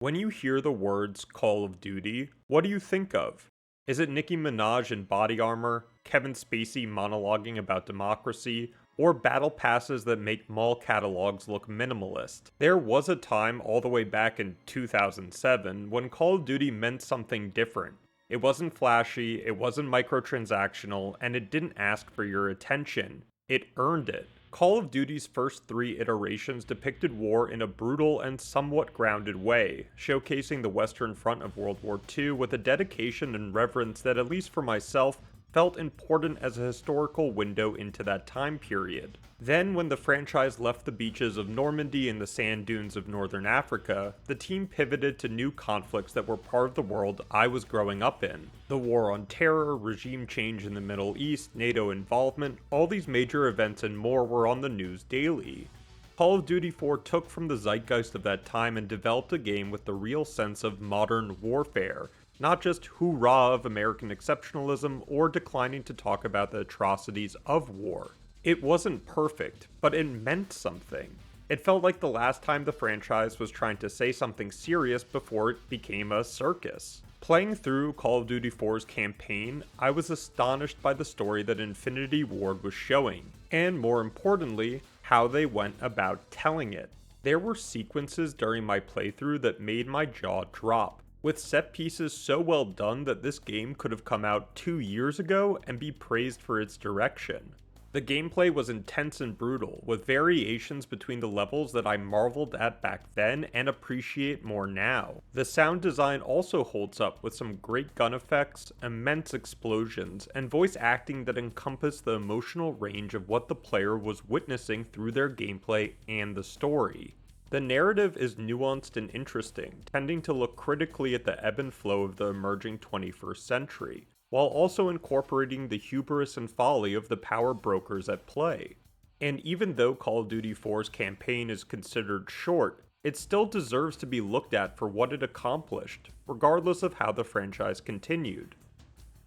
When you hear the words Call of Duty, what do you think of? Is it Nicki Minaj in body armor, Kevin Spacey monologuing about democracy, or battle passes that make mall catalogs look minimalist? There was a time all the way back in 2007 when Call of Duty meant something different. It wasn't flashy, it wasn't microtransactional, and it didn't ask for your attention. It earned it. Call of Duty's first 3 iterations depicted war in a brutal and somewhat grounded way, showcasing the Western Front of World War II with a dedication and reverence that, at least for myself, felt important as a historical window into that time period. Then, when the franchise left the beaches of Normandy and the sand dunes of northern Africa, the team pivoted to new conflicts that were part of the world I was growing up in. The war on terror, regime change in the Middle East, NATO involvement, all these major events and more were on the news daily. Call of Duty 4 took from the zeitgeist of that time and developed a game with the real sense of modern warfare, not just hoorah of American exceptionalism or declining to talk about the atrocities of war. It wasn't perfect, but it meant something. It felt like the last time the franchise was trying to say something serious before it became a circus. Playing through Call of Duty 4's campaign, I was astonished by the story that Infinity Ward was showing, and more importantly, how they went about telling it. There were sequences during my playthrough that made my jaw drop, with set pieces so well done that this game could have come out 2 years ago and be praised for its direction. The gameplay was intense and brutal, with variations between the levels that I marveled at back then and appreciate more now. The sound design also holds up with some great gun effects, immense explosions, and voice acting that encompass the emotional range of what the player was witnessing through their gameplay and the story. The narrative is nuanced and interesting, tending to look critically at the ebb and flow of the emerging 21st century, while also incorporating the hubris and folly of the power brokers at play. And even though Call of Duty 4's campaign is considered short, it still deserves to be looked at for what it accomplished, regardless of how the franchise continued.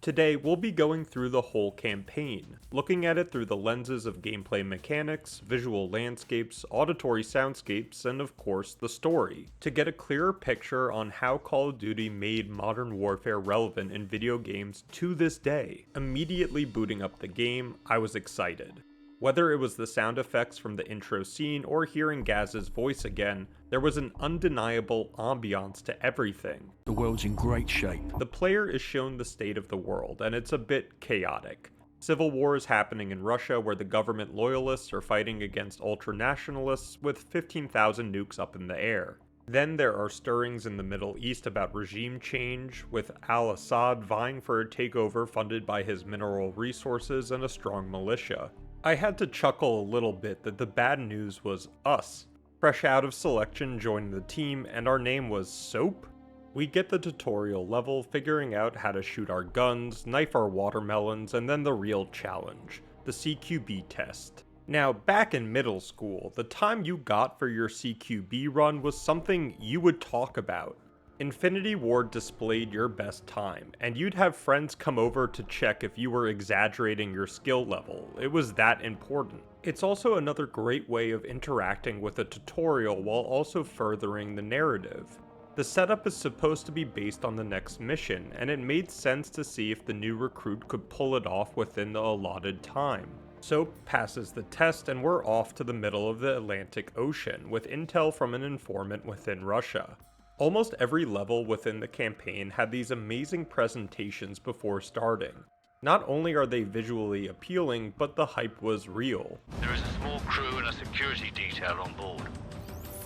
Today, we'll be going through the whole campaign, looking at it through the lenses of gameplay mechanics, visual landscapes, auditory soundscapes, and of course, the story, to get a clearer picture on how Call of Duty made modern warfare relevant in video games to this day. Immediately booting up the game, I was excited. Whether it was the sound effects from the intro scene or hearing Gaz's voice again, there was an undeniable ambiance to everything. The world's in great shape. The player is shown the state of the world, and it's a bit chaotic. Civil war is happening in Russia where the government loyalists are fighting against ultra-nationalists with 15,000 nukes up in the air. Then there are stirrings in the Middle East about regime change, with al-Assad vying for a takeover funded by his mineral resources and a strong militia. I had to chuckle a little bit that the bad news was us, fresh out of selection joining the team, and our name was Soap? We get the tutorial level, figuring out how to shoot our guns, knife our watermelons, and then the real challenge, the CQB test. Now, back in middle school, the time you got for your CQB run was something you would talk about. Infinity Ward displayed your best time, and you'd have friends come over to check if you were exaggerating your skill level. It was that important. It's also another great way of interacting with a tutorial while also furthering the narrative. The setup is supposed to be based on the next mission, and it made sense to see if the new recruit could pull it off within the allotted time. Soap passes the test, and we're off to the middle of the Atlantic Ocean, with intel from an informant within Russia. Almost every level within the campaign had these amazing presentations before starting. Not only are they visually appealing, but the hype was real. There is a small crew and a security detail on board.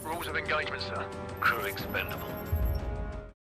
Rules of engagement, sir. Crew expendable.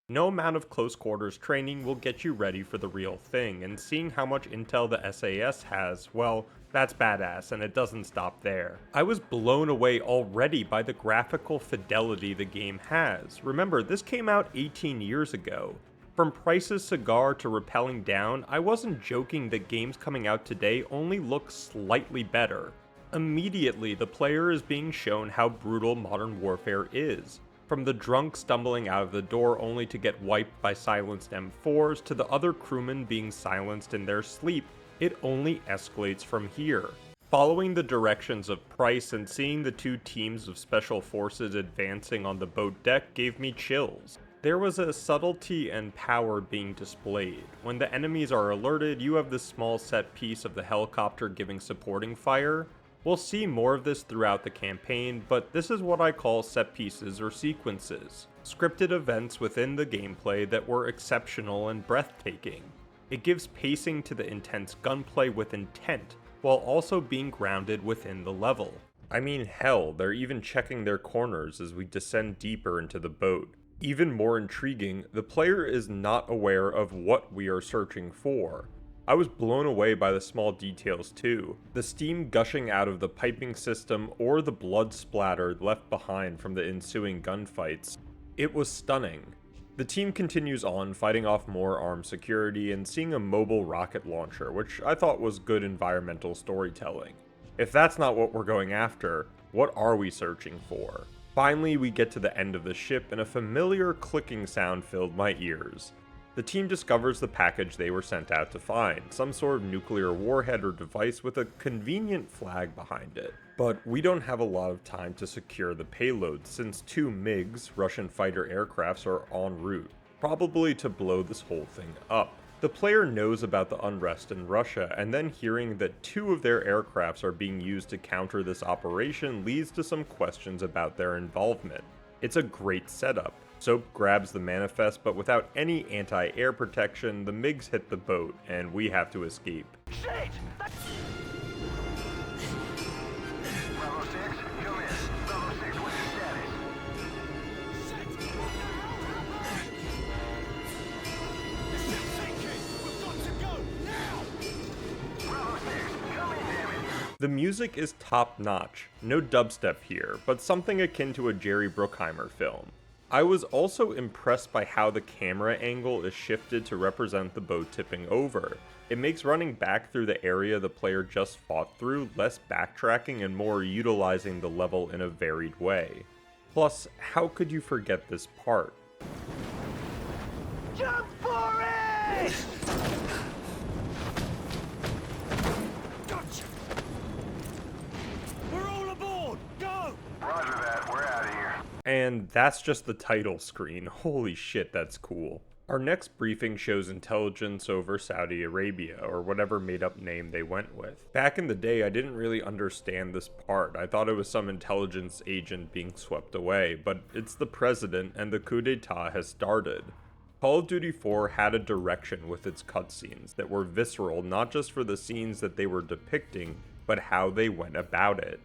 No amount of close quarters training will get you ready for the real thing, and seeing how much intel the SAS has, well, that's badass, and it doesn't stop there. I was blown away already by the graphical fidelity the game has. Remember, this came out 18 years ago. From Price's Cigar to Rappelling Down, I wasn't joking that games coming out today only look slightly better. Immediately, the player is being shown how brutal modern warfare is. From the drunk stumbling out of the door only to get wiped by silenced M4s to the other crewmen being silenced in their sleep, it only escalates from here. Following the directions of Price and seeing the two teams of special forces advancing on the boat deck gave me chills. There was a subtlety and power being displayed. When the enemies are alerted, you have this small set piece of the helicopter giving supporting fire. We'll see more of this throughout the campaign, but this is what I call set pieces or sequences. Scripted events within the gameplay that were exceptional and breathtaking. It gives pacing to the intense gunplay with intent, while also being grounded within the level. I mean, hell, they're even checking their corners as we descend deeper into the boat. Even more intriguing, the player is not aware of what we are searching for. I was blown away by the small details too. The steam gushing out of the piping system or the blood splatter left behind from the ensuing gunfights. It was stunning. The team continues on, fighting off more armed security and seeing a mobile rocket launcher, which I thought was good environmental storytelling. If that's not what we're going after, what are we searching for? Finally, we get to the end of the ship and a familiar clicking sound filled my ears. The team discovers the package they were sent out to find, some sort of nuclear warhead or device with a convenient flag behind it. But we don't have a lot of time to secure the payload since two MiGs, Russian fighter aircrafts, are en route, probably to blow this whole thing up. The player knows about the unrest in Russia, and then hearing that two of their aircrafts are being used to counter this operation leads to some questions about their involvement. It's a great setup. Soap grabs the manifest, but without any anti-air protection, the MiGs hit the boat, and we have to escape. Shit! Bravo 6, come in. Bravo 6, what's your status? Shit! What the hell? The ship's sinking! We've got to go, now! Bravo 6, come in, damn it! The music is top-notch. No dubstep here, but something akin to a Jerry Bruckheimer film. I was also impressed by how the camera angle is shifted to represent the boat tipping over. It makes running back through the area the player just fought through less backtracking and more utilizing the level in a varied way. Plus, how could you forget this part? Jump for it! Gotcha! We're all aboard! Go! Roger that, we're out of here. And that's just the title screen. Holy shit, that's cool. Our next briefing shows intelligence over Saudi Arabia, or whatever made-up name they went with. Back in the day, I didn't really understand this part. I thought it was some intelligence agent being swept away, but it's the president and the coup d'etat has started. Call of Duty 4 had a direction with its cutscenes that were visceral not just for the scenes that they were depicting, but how they went about it.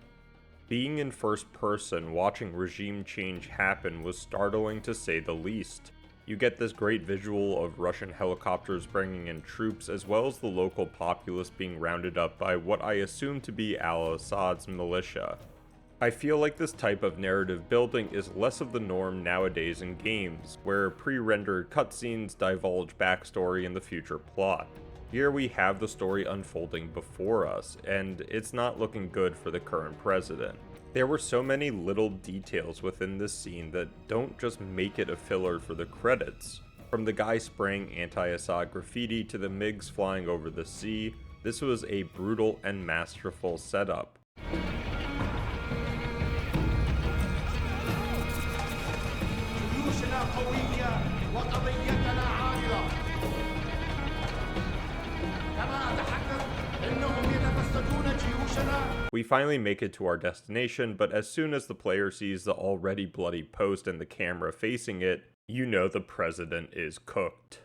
Being in first person, watching regime change happen was startling to say the least. You get this great visual of Russian helicopters bringing in troops, as well as the local populace being rounded up by what I assume to be al-Assad's militia. I feel like this type of narrative building is less of the norm nowadays in games, where pre-rendered cutscenes divulge backstory and the future plot. Here we have the story unfolding before us, and it's not looking good for the current president. There were so many little details within this scene that don't just make it a filler for the credits. From the guy spraying anti-Assad graffiti to the MiGs flying over the sea, this was a brutal and masterful setup. We finally make it to our destination, but as soon as the player sees the already bloody post and the camera facing it, you know the president is cooked.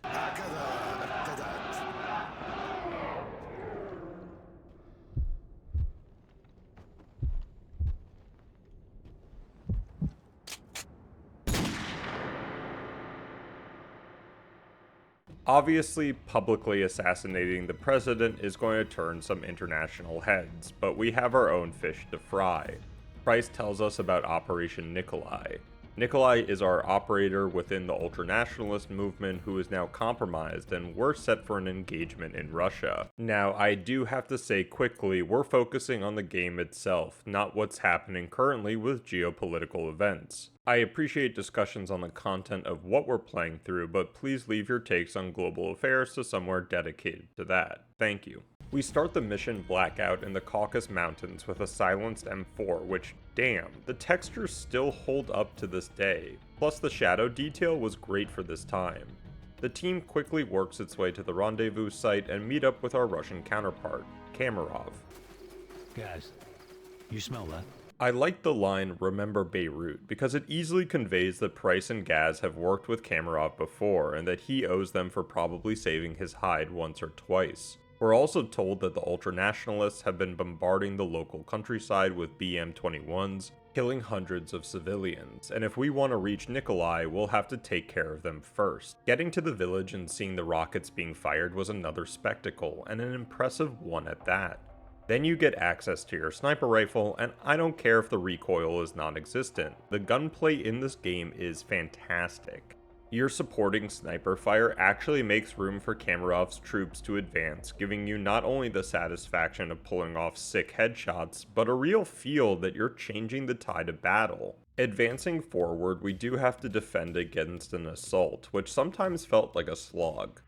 Obviously, publicly assassinating the president is going to turn some international heads, but we have our own fish to fry. Price tells us about Operation Nikolai. Nikolai is our operator within the ultranationalist movement who is now compromised, and we're set for an engagement in Russia. Now, I do have to say quickly, we're focusing on the game itself, not what's happening currently with geopolitical events. I appreciate discussions on the content of what we're playing through, but please leave your takes on global affairs to somewhere dedicated to that. Thank you. We start the mission Blackout in the Caucasus Mountains with a silenced M4, which, damn, the textures still hold up to this day, plus the shadow detail was great for this time. The team quickly works its way to the rendezvous site and meet up with our Russian counterpart, Kamarov. Guys, you smell that? I like the line, "Remember Beirut," because it easily conveys that Price and Gaz have worked with Kamarov before and that he owes them for probably saving his hide once or twice. We're also told that the ultranationalists have been bombarding the local countryside with BM-21s, killing hundreds of civilians, and if we want to reach Nikolai, we'll have to take care of them first. Getting to the village and seeing the rockets being fired was another spectacle, and an impressive one at that. Then you get access to your sniper rifle, and I don't care if the recoil is non-existent. The gunplay in this game is fantastic. Your supporting sniper fire actually makes room for Kamarov's troops to advance, giving you not only the satisfaction of pulling off sick headshots, but a real feel that you're changing the tide of battle. Advancing forward, we do have to defend against an assault, which sometimes felt like a slog.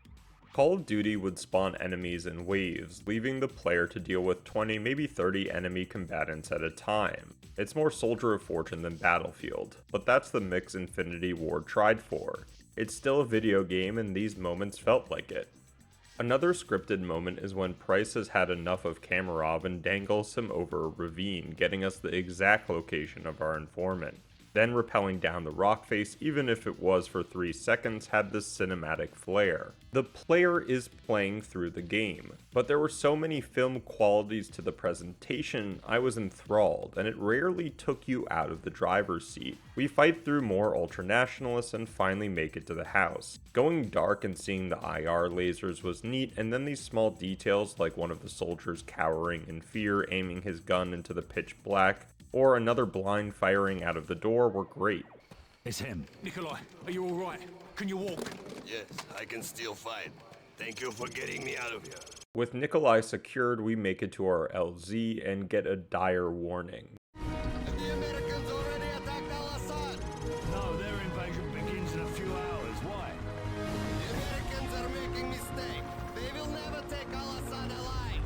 Call of Duty would spawn enemies in waves, leaving the player to deal with 20, maybe 30 enemy combatants at a time. It's more Soldier of Fortune than Battlefield, but that's the mix Infinity Ward tried for. It's still a video game and these moments felt like it. Another scripted moment is when Price has had enough of Kamarov and dangles him over a ravine, getting us the exact location of our informant. Then rappelling down the rock face, even if it was for 3 seconds, had this cinematic flair. The player is playing through the game, but there were so many film qualities to the presentation, I was enthralled, and it rarely took you out of the driver's seat. We fight through more ultranationalists and finally make it to the house. Going dark and seeing the IR lasers was neat, and then these small details like one of the soldiers cowering in fear, aiming his gun into the pitch black, or another blind firing out of the door were great. It's him. Nikolai, are you alright? Can you walk? Yes, I can still fight. Thank you for getting me out of here. With Nikolai secured, we make it to our LZ and get a dire warning. The Americans already attacked Al-Assad. No, their invasion begins in a few hours. Why? The Americans are making mistake. They will never take Al-Assad alive.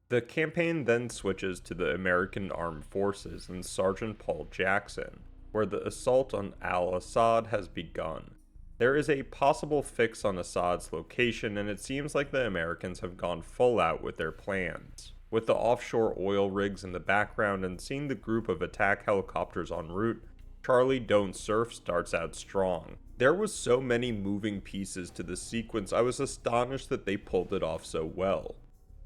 The campaign then switches to the American Armed Forces and Sergeant Paul Jackson, where the assault on al-Assad has begun. There is a possible fix on Assad's location, and it seems like the Americans have gone full out with their plans. With the offshore oil rigs in the background and seeing the group of attack helicopters en route, Charlie Don't Surf starts out strong. There was so many moving pieces to the sequence, I was astonished that they pulled it off so well.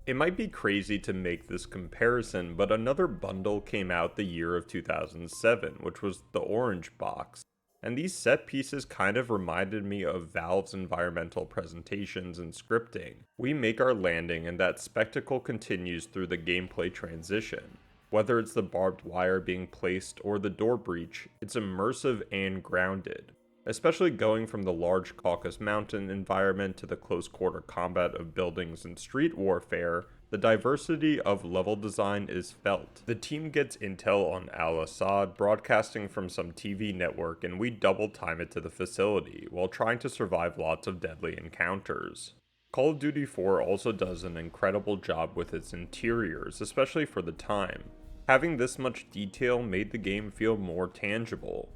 It might be crazy to make this comparison, but another bundle came out the year of 2007, which was the Orange Box, and these set pieces kind of reminded me of Valve's environmental presentations and scripting. We make our landing and that spectacle continues through the gameplay transition. Whether it's the barbed wire being placed or the door breach, it's immersive and grounded. Especially going from the large Caucasus Mountain environment to the close quarter combat of buildings and street warfare, the diversity of level design is felt. The team gets intel on al-Assad broadcasting from some TV network, and we double time it to the facility, while trying to survive lots of deadly encounters. Call of Duty 4 also does an incredible job with its interiors, especially for the time. Having this much detail made the game feel more tangible.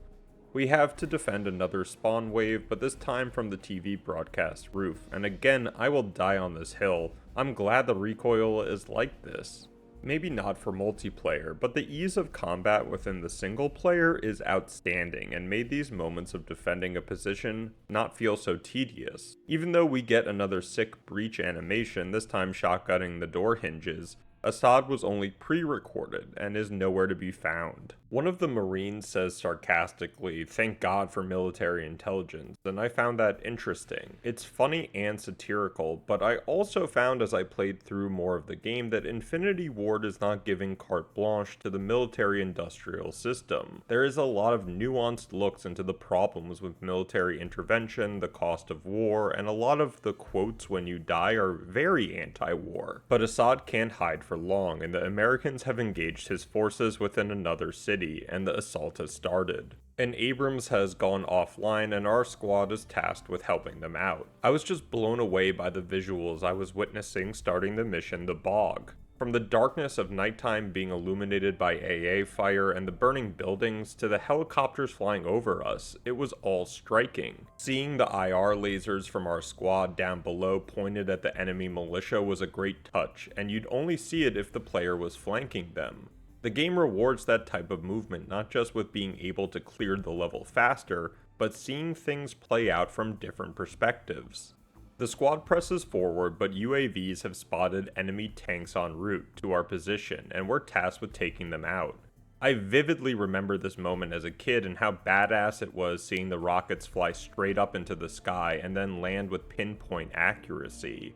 We have to defend another spawn wave, but this time from the TV broadcast roof, and again, I will die on this hill. I'm glad the recoil is like this. Maybe not for multiplayer, but the ease of combat within the single player is outstanding and made these moments of defending a position not feel so tedious. Even though we get another sick breach animation, this time shotgunning the door hinges, Assad was only pre-recorded and is nowhere to be found. One of the Marines says sarcastically, "Thank God for military intelligence," and I found that interesting. It's funny and satirical, but I also found as I played through more of the game that Infinity Ward is not giving carte blanche to the military-industrial system. There is a lot of nuanced looks into the problems with military intervention, the cost of war, and a lot of the quotes when you die are very anti-war. But Assad can't hide for long, and the Americans have engaged his forces within another city, and the assault has started. and Abrams has gone offline and our squad is tasked with helping them out. I was just blown away by the visuals I was witnessing starting the mission, The Bog. From the darkness of nighttime being illuminated by AA fire and the burning buildings to the helicopters flying over us, it was all striking. Seeing the IR lasers from our squad down below pointed at the enemy militia was a great touch, and you'd only see it if the player was flanking them. The game rewards that type of movement not just with being able to clear the level faster, but seeing things play out from different perspectives. The squad presses forward, but UAVs have spotted enemy tanks en route to our position, and we're tasked with taking them out. I vividly remember this moment as a kid and how badass it was seeing the rockets fly straight up into the sky and then land with pinpoint accuracy.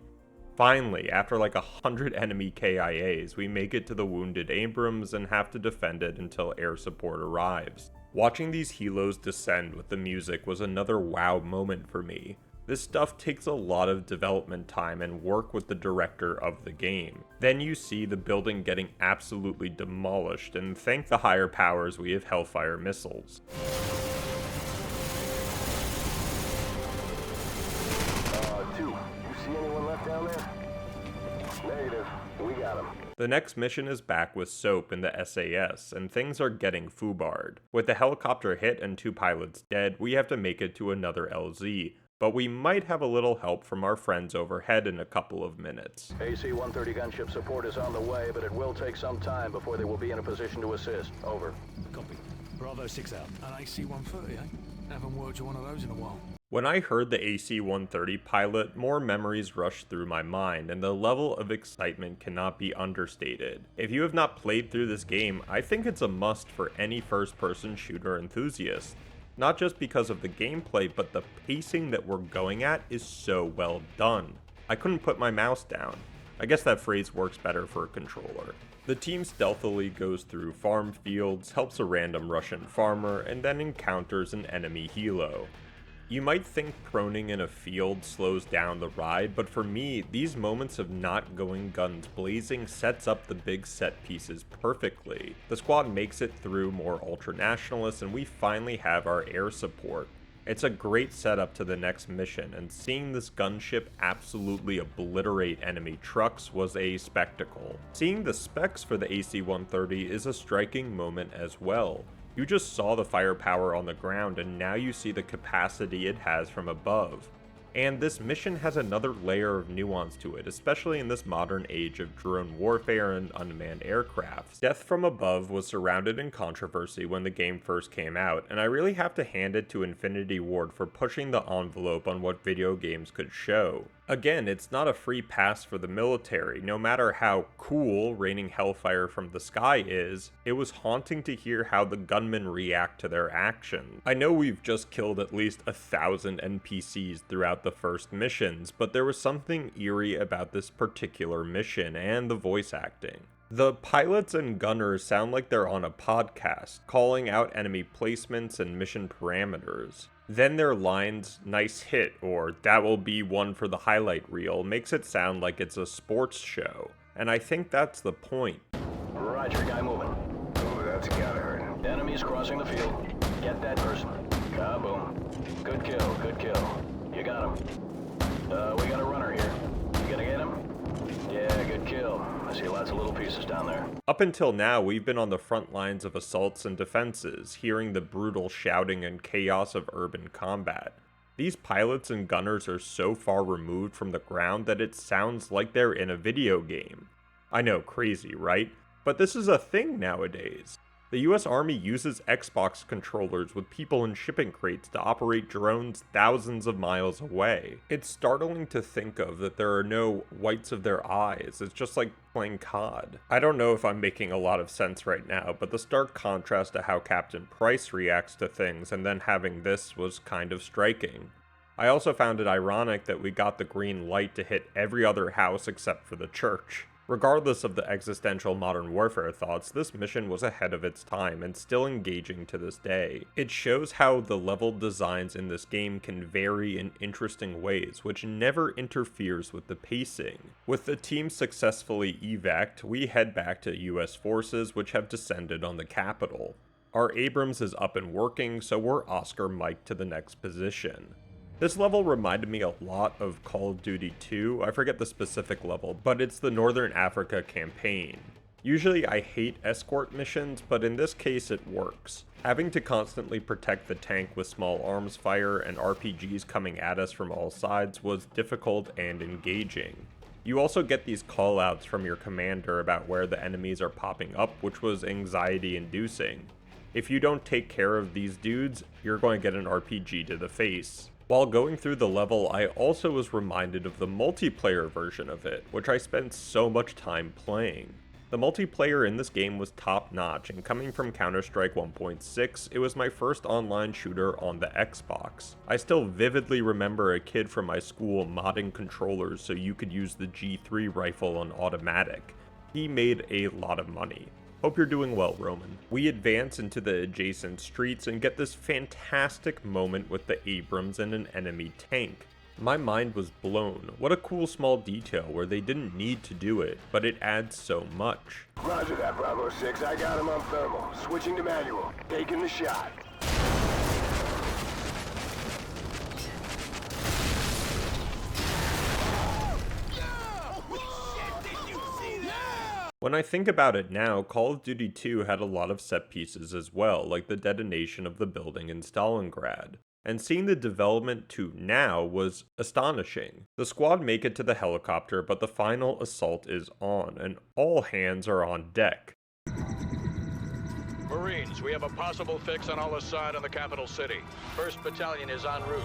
Finally, after like 100 enemy KIAs, we make it to the wounded Abrams and have to defend it until air support arrives. Watching these helos descend with the music was another wow moment for me. This stuff takes a lot of development time and work with the director of the game. Then you see the building getting absolutely demolished, and thank the higher powers we have Hellfire missiles. Two. You see anyone left down there? Negative. We got him. The next mission is back with Soap in the SAS, and things are getting foobarred. With the helicopter hit and 2 pilots dead, we have to make it to another LZ. But we might have a little help from our friends overhead in a couple of minutes. AC-130 gunship support is on the way, but it will take some time before they will be in a position to assist. Over. Copy. Bravo 6 out. An AC-130, eh? Haven't worked on one of those in a while. When I heard the AC-130 pilot, more memories rushed through my mind, and the level of excitement cannot be understated. If you have not played through this game, I think it's a must for any first-person shooter enthusiast. Not just because of the gameplay, but the pacing that we're going at is so well done. I couldn't put my mouse down. I guess that phrase works better for a controller. The team stealthily goes through farm fields, helps a random Russian farmer, and then encounters an enemy helo. You might think proning in a field slows down the ride, but for me, these moments of not going guns blazing sets up the big set pieces perfectly. The squad makes it through more ultranationalists, and we finally have our air support. It's a great setup to the next mission, and seeing this gunship absolutely obliterate enemy trucks was a spectacle. Seeing the specs for the AC-130 is a striking moment as well. You just saw the firepower on the ground, and now you see the capacity it has from above. And this mission has another layer of nuance to it, especially in this modern age of drone warfare and unmanned aircraft. Death from Above was surrounded in controversy when the game first came out, and I really have to hand it to Infinity Ward for pushing the envelope on what video games could show. Again, it's not a free pass for the military. No matter how cool raining hellfire from the sky is, it was haunting to hear how the gunmen react to their actions. I know we've just killed at least 1,000 NPCs throughout the first missions, but there was something eerie about this particular mission and the voice acting. The pilots and gunners sound like they're on a podcast, calling out enemy placements and mission parameters. Then their lines, "nice hit," or "that will be one for the highlight reel," makes it sound like it's a sports show. And I think that's the point. Roger, guy moving. Ooh, that's gotta hurt. Enemies crossing the field. Get that person. Kaboom. Good kill, good kill. You got him. We got a runner here. You gonna get him? Yeah, good kill. I see lots of little pieces down there. Up until now, we've been on the front lines of assaults and defenses, hearing the brutal shouting and chaos of urban combat. These pilots and gunners are so far removed from the ground that it sounds like they're in a video game. I know, crazy, right? But this is a thing nowadays. The US Army uses Xbox controllers with people in shipping crates to operate drones thousands of miles away. It's startling to think of that there are no whites of their eyes. It's just like playing COD. I don't know if I'm making a lot of sense right now, but the stark contrast to how Captain Price reacts to things and then having this was kind of striking. I also found it ironic that we got the green light to hit every other house except for the church. Regardless of the existential modern warfare thoughts, this mission was ahead of its time and still engaging to this day. It shows how the level designs in this game can vary in interesting ways, which never interferes with the pacing. With the team successfully evac'd, we head back to US forces which have descended on the capital. Our Abrams is up and working, so we're Oscar Mike to the next position. This level reminded me a lot of Call of Duty 2, I forget the specific level, but it's the Northern Africa campaign. Usually I hate escort missions, but in this case it works. Having to constantly protect the tank with small arms fire and RPGs coming at us from all sides was difficult and engaging. You also get these callouts from your commander about where the enemies are popping up, which was anxiety inducing. If you don't take care of these dudes, you're going to get an RPG to the face. While going through the level, I also was reminded of the multiplayer version of it, which I spent so much time playing. The multiplayer in this game was top notch, and coming from Counter-Strike 1.6, it was my first online shooter on the Xbox. I still vividly remember a kid from my school modding controllers so you could use the G3 rifle on automatic. He made a lot of money. Hope you're doing well, Roman. We advance into the adjacent streets and get this fantastic moment with the Abrams and an enemy tank. My mind was blown. What a cool small detail where they didn't need to do it, but it adds so much. Roger that, Bravo 6. I got him on thermal. Switching to manual. Taking the shot. When I think about it now, Call of Duty 2 had a lot of set pieces as well, like the detonation of the building in Stalingrad. And seeing the development to now was astonishing. The squad make it to the helicopter, but the final assault is on, and all hands are on deck. Marines, we have a possible fix on Al-Assad in the capital city. 1st Battalion is en route.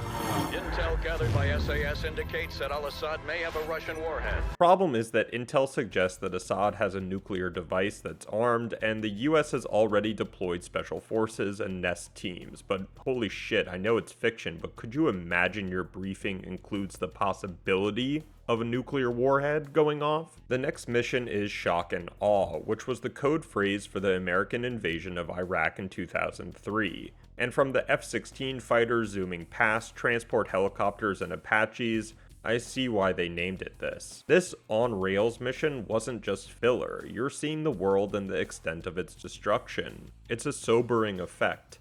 Intel gathered by SAS indicates that Al-Assad may have a Russian warhead. Problem is that intel suggests that Assad has a nuclear device that's armed, and the US has already deployed special forces and nest teams. But holy shit, I know it's fiction, but could you imagine your briefing includes the possibility of a nuclear warhead going off? The next mission is Shock and Awe, which was the code phrase for the American invasion of Iraq in 2003. And from the F-16 fighters zooming past transport helicopters and Apaches, I see why they named it this. This on-rails mission wasn't just filler, you're seeing the world and the extent of its destruction. It's a sobering effect.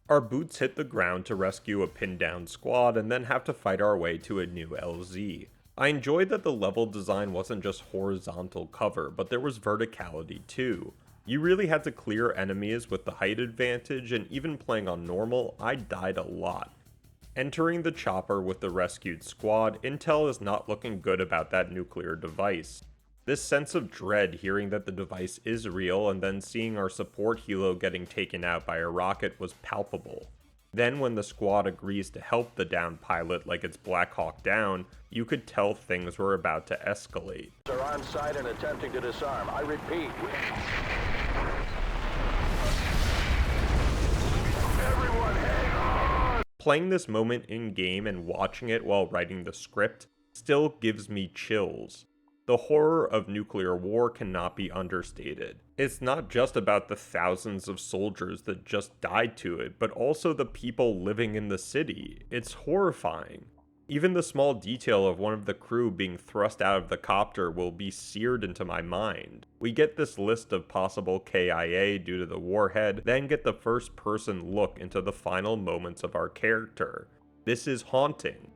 Our boots hit the ground to rescue a pinned-down squad and then have to fight our way to a new LZ. I enjoyed that the level design wasn't just horizontal cover, but there was verticality too. You really had to clear enemies with the height advantage, and even playing on normal, I died a lot. Entering the chopper with the rescued squad, intel is not looking good about that nuclear device. This sense of dread hearing that the device is real and then seeing our support helo getting taken out by a rocket was palpable. Then when the squad agrees to help the downed pilot like it's Black Hawk Down, you could tell things were about to escalate. Are on site and attempting to disarm. I repeat. Everyone, hang on! Playing this moment in-game and watching it while writing the script still gives me chills. The horror of nuclear war cannot be understated. It's not just about the thousands of soldiers that just died to it, but also the people living in the city. It's horrifying. Even the small detail of one of the crew being thrust out of the copter will be seared into my mind. We get this list of possible KIA due to the warhead, then get the first person look into the final moments of our character. This is haunting.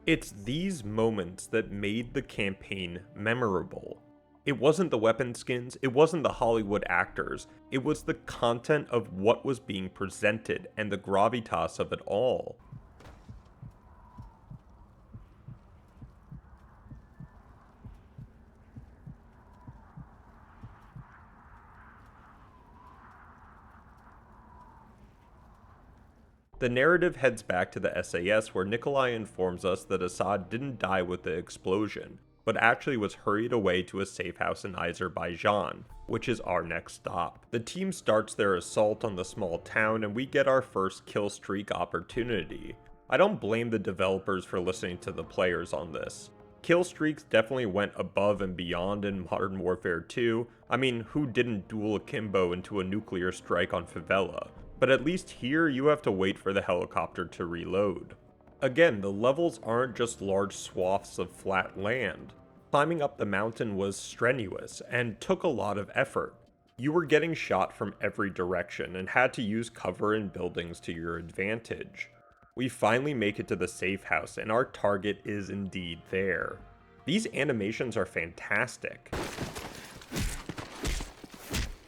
It's these moments that made the campaign memorable. It wasn't the weapon skins, it wasn't the Hollywood actors, it was the content of what was being presented and the gravitas of it all. The narrative heads back to the SAS where Nikolai informs us that Assad didn't die with the explosion, but actually was hurried away to a safe house in Azerbaijan, which is our next stop. The team starts their assault on the small town and we get our first kill streak opportunity. I don't blame the developers for listening to the players on this. Kill streaks definitely went above and beyond in Modern Warfare 2. I mean, who didn't duel akimbo into a nuclear strike on Favela? But at least here you have to wait for the helicopter to reload. Again, the levels aren't just large swaths of flat land. Climbing up the mountain was strenuous and took a lot of effort. You were getting shot from every direction and had to use cover in buildings to your advantage. We finally make it to the safe house and our target is indeed there. These animations are fantastic.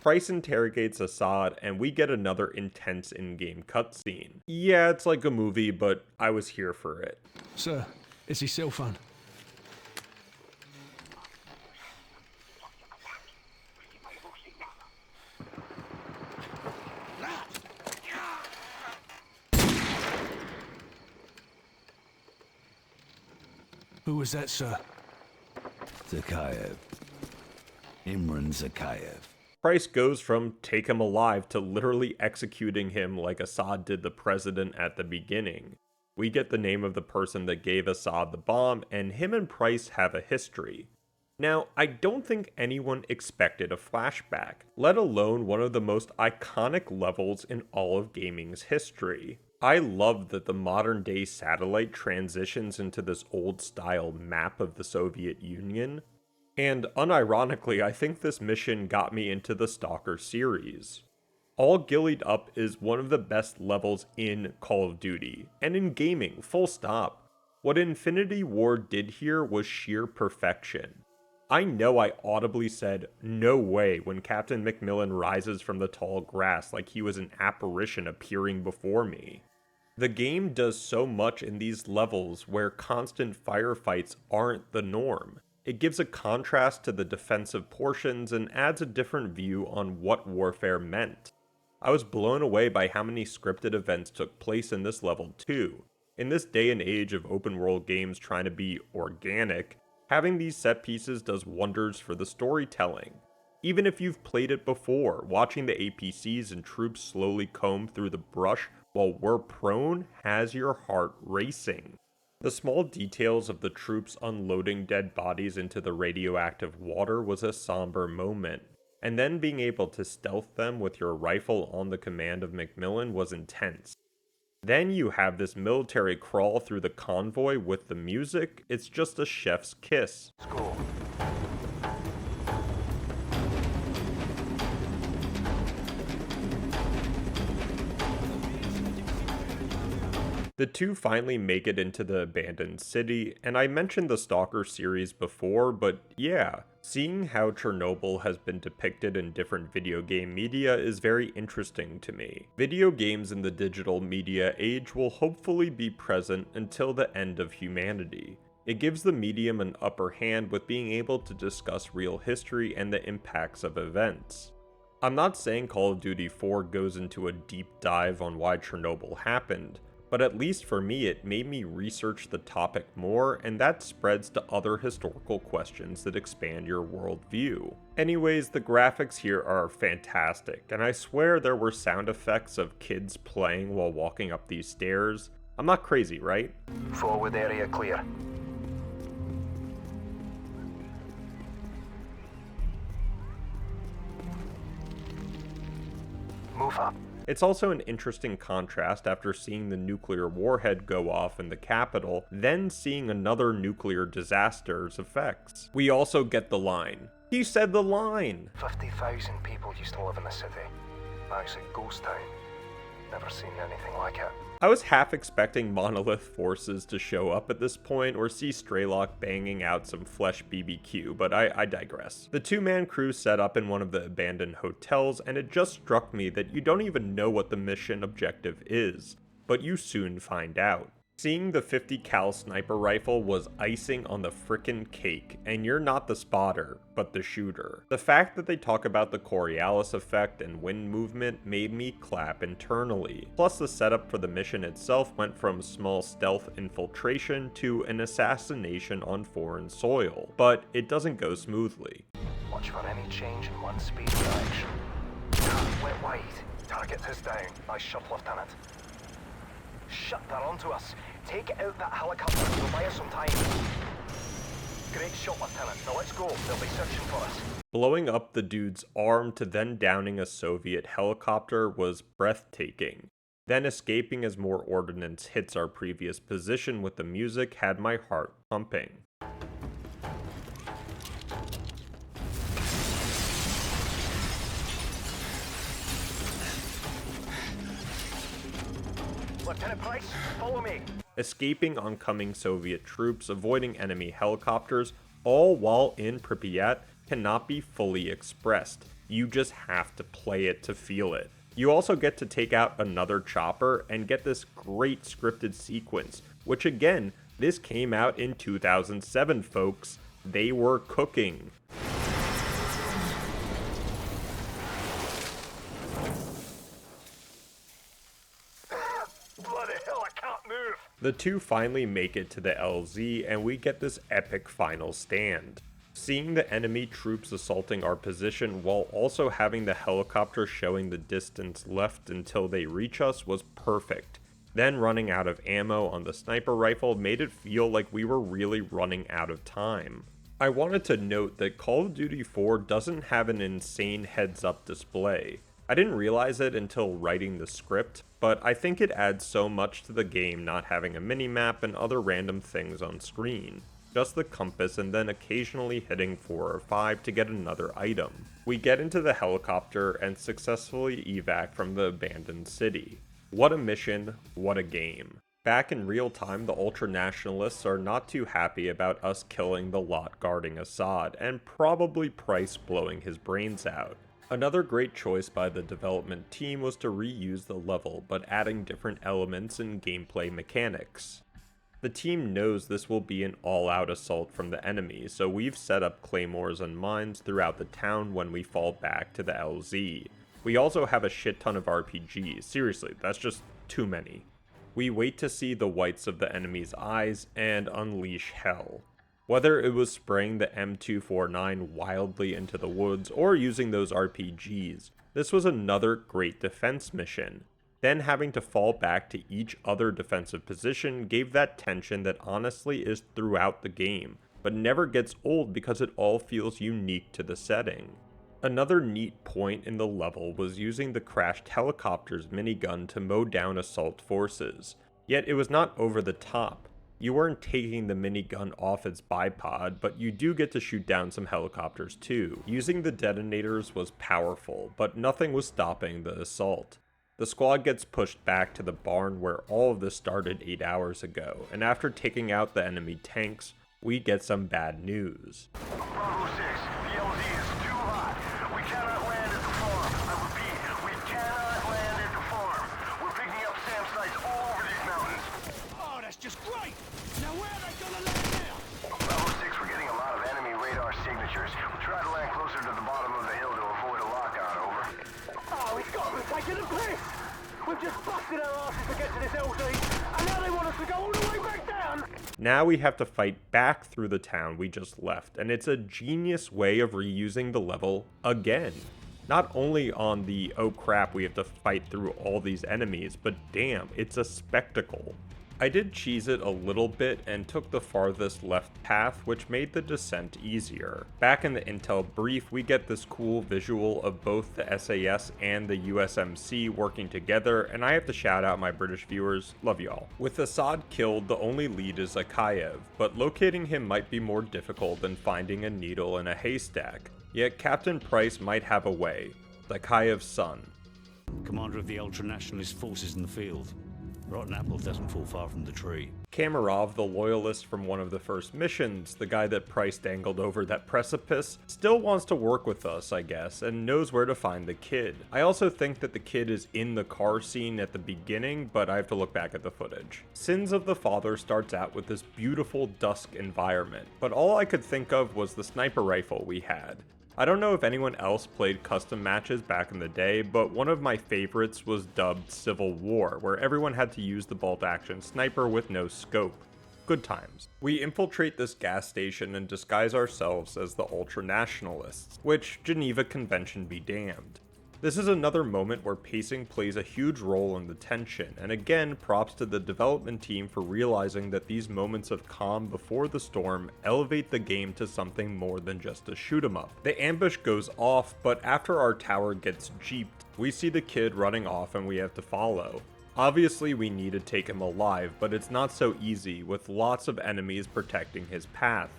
Price interrogates Assad and we get another intense in-game cutscene. Yeah, it's like a movie, but I was here for it. Sir, it's his cell phone. Who was that, sir? Zakhaev. Imran Zakhaev. Price goes from take him alive to literally executing him like Assad did the president at the beginning. We get the name of the person that gave Assad the bomb, and him and Price have a history. Now, I don't think anyone expected a flashback, let alone one of the most iconic levels in all of gaming's history. I love that the modern day satellite transitions into this old style map of the Soviet Union. And unironically, I think this mission got me into the Stalker series. All Ghillied Up is one of the best levels in Call of Duty, and in gaming, full stop. What Infinity Ward did here was sheer perfection. I know I audibly said, no way, when Captain McMillan rises from the tall grass like he was an apparition appearing before me. The game does so much in these levels where constant firefights aren't the norm. It gives a contrast to the defensive portions and adds a different view on what warfare meant. I was blown away by how many scripted events took place in this level too. In this day and age of open world games trying to be organic, having these set pieces does wonders for the storytelling. Even if you've played it before, watching the APCs and troops slowly comb through the brush while we're prone has your heart racing. The small details of the troops unloading dead bodies into the radioactive water was a somber moment, and then being able to stealth them with your rifle on the command of McMillan was intense. Then you have this military crawl through the convoy with the music, it's just a chef's kiss. Let's go. The two finally make it into the abandoned city, and I mentioned the Stalker series before, but yeah, seeing how Chernobyl has been depicted in different video game media is very interesting to me. Video games in the digital media age will hopefully be present until the end of humanity. It gives the medium an upper hand with being able to discuss real history and the impacts of events. I'm not saying Call of Duty 4 goes into a deep dive on why Chernobyl happened, but at least for me it made me research the topic more, and that spreads to other historical questions that expand your worldview. Anyways, the graphics here are fantastic, and I swear there were sound effects of kids playing while walking up these stairs. I'm not crazy, right? Forward area clear. Move up. It's also an interesting contrast after seeing the nuclear warhead go off in the capital, then seeing another nuclear disaster's effects. We also get the line. He said the line! 50,000 people used to live in the city. Now it's a ghost town. Never seen anything like it. I was half expecting Monolith forces to show up at this point or see Straylock banging out some flesh BBQ, but I digress. The two-man crew set up in one of the abandoned hotels, and it just struck me that you don't even know what the mission objective is, but you soon find out. Seeing the 50 cal sniper rifle was icing on the frickin' cake, and you're not the spotter, but the shooter. The fact that they talk about the Coriolis effect and wind movement made me clap internally. Plus the setup for the mission itself went from small stealth infiltration to an assassination on foreign soil, but it doesn't go smoothly. Watch for any change in one speed direction. Went wide. Target is down. Nice shot, Lieutenant. Shut that onto us. Take out that helicopter. It'll buy us some time. Great shot, Lieutenant. Now let's go. They'll be searching for us. Blowing up the dude's arm to then downing a Soviet helicopter was breathtaking. Then escaping as more ordnance hits our previous position with the music had my heart pumping. Lieutenant Price, follow me. Escaping oncoming Soviet troops, avoiding enemy helicopters, all while in Pripyat cannot be fully expressed. You just have to play it to feel it. You also get to take out another chopper and get this great scripted sequence, which again, this came out in 2007, folks. They were cooking. Bloody hell, I can't move. The two finally make it to the LZ, and we get this epic final stand. Seeing the enemy troops assaulting our position while also having the helicopter showing the distance left until they reach us was perfect. Then running out of ammo on the sniper rifle made it feel like we were really running out of time. I wanted to note that Call of Duty 4 doesn't have an insane heads-up display. I didn't realize it until writing the script, but I think it adds so much to the game not having a minimap and other random things on screen. Just the compass and then occasionally hitting 4 or 5 to get another item. We get into the helicopter and successfully evac from the abandoned city. What a mission, what a game. Back in real time, the ultra-nationalists are not too happy about us killing the lot guarding Assad, and probably Price blowing his brains out. Another great choice by the development team was to reuse the level, but adding different elements and gameplay mechanics. The team knows this will be an all-out assault from the enemy, so we've set up claymores and mines throughout the town when we fall back to the LZ. We also have a shit ton of RPGs, seriously, that's just too many. We wait to see the whites of the enemy's eyes and unleash hell. Whether it was spraying the M249 wildly into the woods or using those RPGs, this was another great defense mission. Then having to fall back to each other defensive position gave that tension that honestly is throughout the game, but never gets old because it all feels unique to the setting. Another neat point in the level was using the crashed helicopter's minigun to mow down assault forces, yet it was not over the top. You weren't taking the minigun off its bipod, but you do get to shoot down some helicopters too. Using the detonators was powerful, but nothing was stopping the assault. The squad gets pushed back to the barn where all of this started 8 hours ago, and after taking out the enemy tanks, we get some bad news. Bravo 6, the LZ is too hot. We cannot land at the farm. I repeat, we cannot land at the farm. We're picking up SAM sites all over these mountains. Oh, that's just great! Now where are they gonna land now? Bravo 6, we're getting a lot of enemy radar signatures. We'll try to land closer to the bottom of the hill to avoid a lockout, over. Oh, it's got to be taking a piss! We've just busted our asses to get to this LZ, and now they want us to go all the way back down! Now we have to fight back through the town we just left, and it's a genius way of reusing the level again. Not only on the oh crap we have to fight through all these enemies, but damn, it's a spectacle. I did cheese it a little bit and took the farthest left path, which made the descent easier. Back in the intel brief, we get this cool visual of both the SAS and the USMC working together, and I have to shout out my British viewers, love y'all. With Assad killed, the only lead is Akayev, but locating him might be more difficult than finding a needle in a haystack. Yet Captain Price might have a way, Akayev's son. Commander of the ultra-nationalist forces in the field. Rotten apple doesn't fall far from the tree. Kamarov, the loyalist from one of the first missions, the guy that Price dangled over that precipice, still wants to work with us, I guess, and knows where to find the kid. I also think that the kid is in the car scene at the beginning, but I have to look back at the footage. Sins of the Father starts out with this beautiful dusk environment, but all I could think of was the sniper rifle we had. I don't know if anyone else played custom matches back in the day, but one of my favorites was dubbed Civil War, where everyone had to use the bolt-action sniper with no scope. Good times. We infiltrate this gas station and disguise ourselves as the ultra-nationalists, which Geneva Convention be damned. This is another moment where pacing plays a huge role in the tension, and again props to the development team for realizing that these moments of calm before the storm elevate the game to something more than just a shoot 'em up. The ambush goes off, but after our tower gets jeeped, we see the kid running off and we have to follow. Obviously we need to take him alive, but it's not so easy with lots of enemies protecting his path.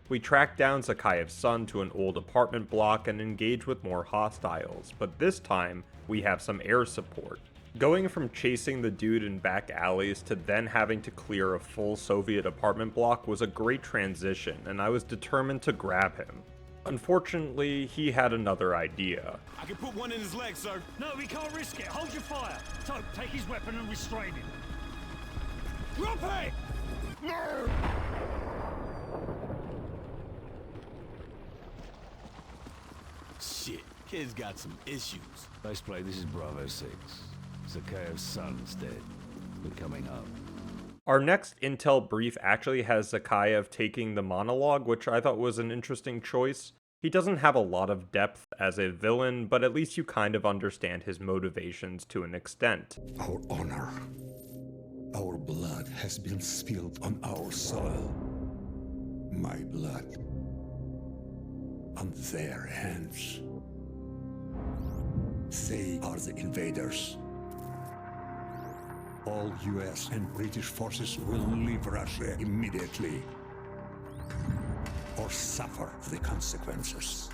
We track down Zakayev's son to an old apartment block and engage with more hostiles, but this time we have some air support. Going from chasing the dude in back alleys to then having to clear a full Soviet apartment block was a great transition, and I was determined to grab him. Unfortunately, he had another idea. I can put one in his leg, sir. No, we can't risk it. Hold your fire. Tope, take his weapon and restrain him. Drop it! No! Shit, kid's got some issues. Base plate, this is Bravo 6. Zakhaev's son's dead. We're coming up. Our next intel brief actually has Zakhaev taking the monologue, which I thought was an interesting choice. He doesn't have a lot of depth as a villain, but at least you kind of understand his motivations to an extent. Our honor, our blood has been spilled on our soil. My blood on their hands. They are the invaders. All US and British forces will leave Russia immediately, or suffer the consequences.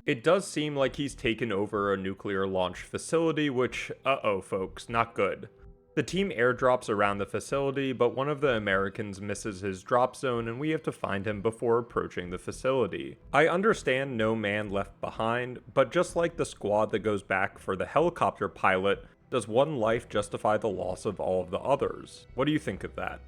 It does seem like he's taken over a nuclear launch facility, which, uh-oh folks, not good. The team airdrops around the facility, but one of the Americans misses his drop zone and we have to find him before approaching the facility. I understand no man left behind, but just like the squad that goes back for the helicopter pilot, does one life justify the loss of all of the others? What do you think of that?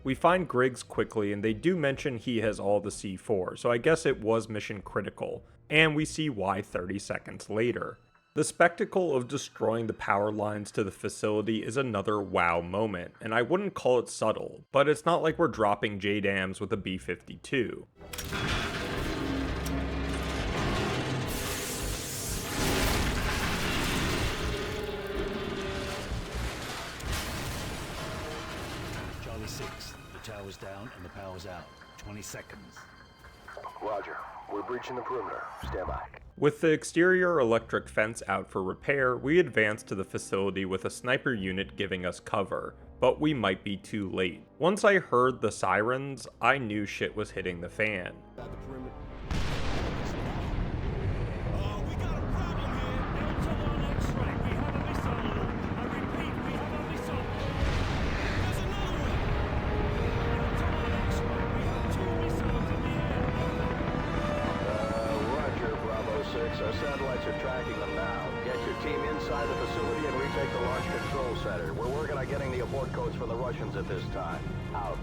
We find Griggs quickly, and they do mention he has all the C4, so I guess it was mission critical, and we see why 30 seconds later. The spectacle of destroying the power lines to the facility is another wow moment, and I wouldn't call it subtle, but it's not like we're dropping JDAMs with a B-52. Charlie 6, the tower's down and the power's out. 20 seconds. Roger. We're breaching the perimeter. Stand by. With the exterior electric fence out for repair, we advance to the facility with a sniper unit giving us cover, but we might be too late. Once I heard the sirens, I knew shit was hitting the fan. Our satellites are tracking them now. Get your team inside the facility and retake the launch control center. We're working on getting the abort codes from the Russians at this time. Out.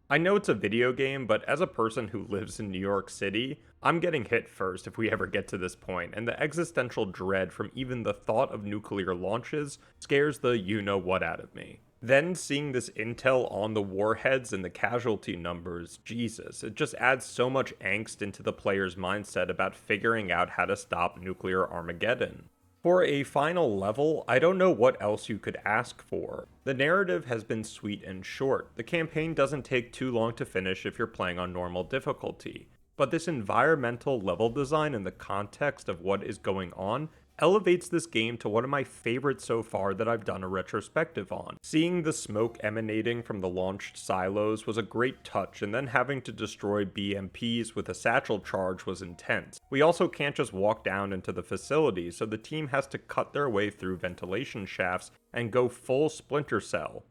I know it's a video game, but as a person who lives in New York City, I'm getting hit first if we ever get to this point, and the existential dread from even the thought of nuclear launches scares the you-know-what out of me. Then seeing this intel on the warheads and the casualty numbers, Jesus, it just adds so much angst into the player's mindset about figuring out how to stop nuclear Armageddon. For a final level, I don't know what else you could ask for. The narrative has been sweet and short. The campaign doesn't take too long to finish if you're playing on normal difficulty. But this environmental level design and the context of what is going on elevates this game to one of my favorites so far that I've done a retrospective on. Seeing the smoke emanating from the launched silos was a great touch, and then having to destroy BMPs with a satchel charge was intense. We also can't just walk down into the facility, so the team has to cut their way through ventilation shafts and go full Splinter Cell.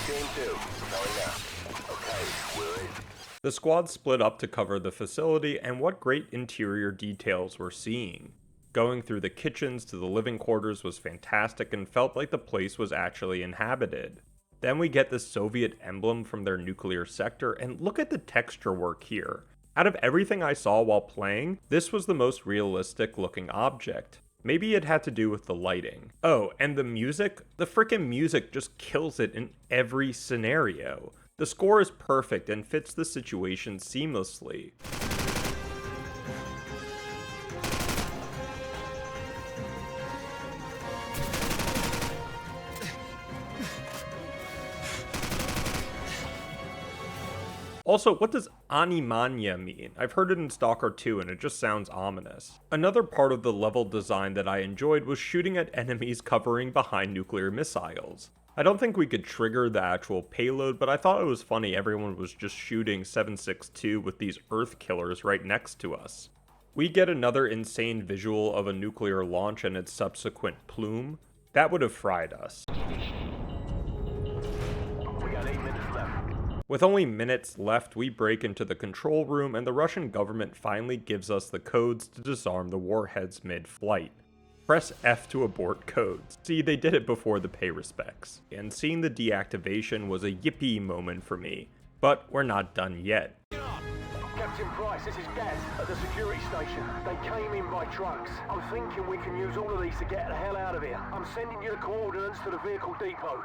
Game 2. Going now. Okay, we're in. The squad split up to cover the facility, and what great interior details we're seeing. Going through the kitchens to the living quarters was fantastic and felt like the place was actually inhabited. Then we get the Soviet emblem from their nuclear sector, and look at the texture work here. Out of everything I saw while playing, this was the most realistic looking object. Maybe it had to do with the lighting. Oh, and the music? The frickin' music just kills it in every scenario. The score is perfect and fits the situation seamlessly. Also, what does Animania mean? I've heard it in Stalker 2 and it just sounds ominous. Another part of the level design that I enjoyed was shooting at enemies covering behind nuclear missiles. I don't think we could trigger the actual payload, but I thought it was funny everyone was just shooting 7.62 with these Earth killers right next to us. We get another insane visual of a nuclear launch and its subsequent plume. That would have fried us. We got 8 minutes left. With only minutes left, we break into the control room and the Russian government finally gives us the codes to disarm the warheads mid-flight. Press F to abort codes. See, they did it before the pay respects. And seeing the deactivation was a yippee moment for me. But we're not done yet. Captain Price, this is Gaz at the security station. They came in by trucks. I'm thinking we can use all of these to get the hell out of here. I'm sending you the coordinates to the vehicle depot.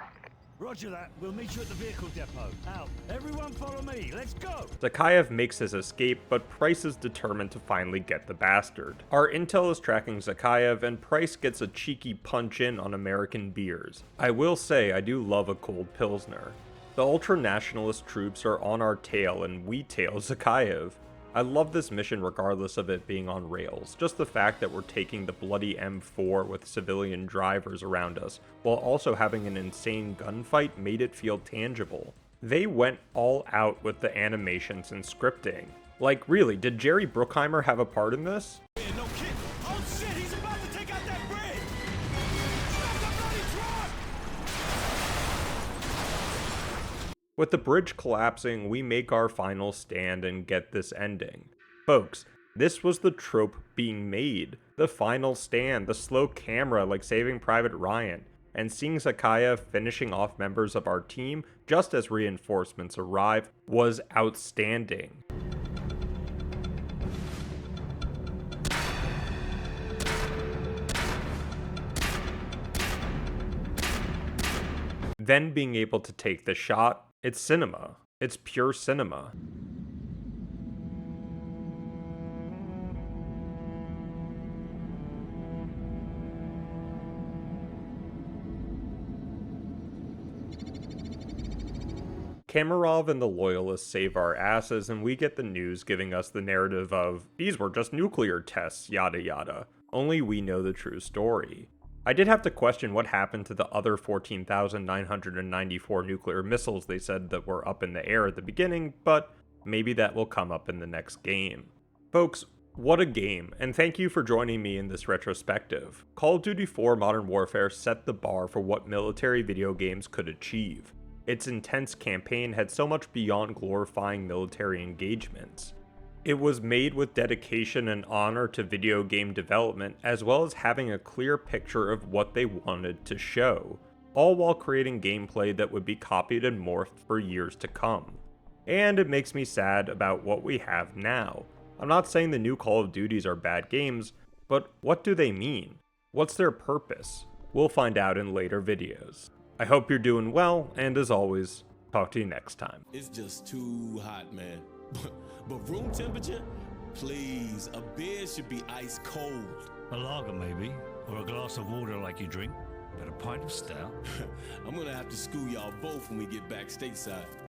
Roger that. We'll meet you at the vehicle depot. Out. Everyone follow me. Let's go. Zakhaev makes his escape, but Price is determined to finally get the bastard. Our intel is tracking Zakhaev, and Price gets a cheeky punch in on American beers. I will say I do love a cold Pilsner. The ultra-nationalist troops are on our tail, and we tail Zakhaev. I love this mission regardless of it being on rails. Just the fact that we're taking the bloody M4 with civilian drivers around us, while also having an insane gunfight made it feel tangible. They went all out with the animations and scripting. Like really, did Jerry Bruckheimer have a part in this? Yeah, no kid. Oh shit, he's about to take out that bridge! Stop the bloody truck! With the bridge collapsing, we make our final stand and get this ending. Folks, this was the trope being made. The final stand, the slow camera like Saving Private Ryan, and seeing Zakhaev finishing off members of our team just as reinforcements arrive was outstanding. Then being able to take the shot, it's cinema. It's pure cinema. Kamarov and the Loyalists save our asses, and we get the news giving us the narrative of, these were just nuclear tests, yada yada. Only we know the true story. I did have to question what happened to the other 14,994 nuclear missiles they said that were up in the air at the beginning, but maybe that will come up in the next game. Folks, what a game, and thank you for joining me in this retrospective. Call of Duty 4 Modern Warfare set the bar for what military video games could achieve. Its intense campaign had so much beyond glorifying military engagements. It was made with dedication and honor to video game development, as well as having a clear picture of what they wanted to show, all while creating gameplay that would be copied and morphed for years to come. And it makes me sad about what we have now. I'm not saying the new Call of Duties are bad games, but what do they mean? What's their purpose? We'll find out in later videos. I hope you're doing well, and as always, talk to you next time. It's just too hot, man. But room temperature? Please, a beer should be ice cold. A lager maybe, or a glass of water like you drink, but a pint of stout. I'm gonna have to school y'all both when we get back stateside.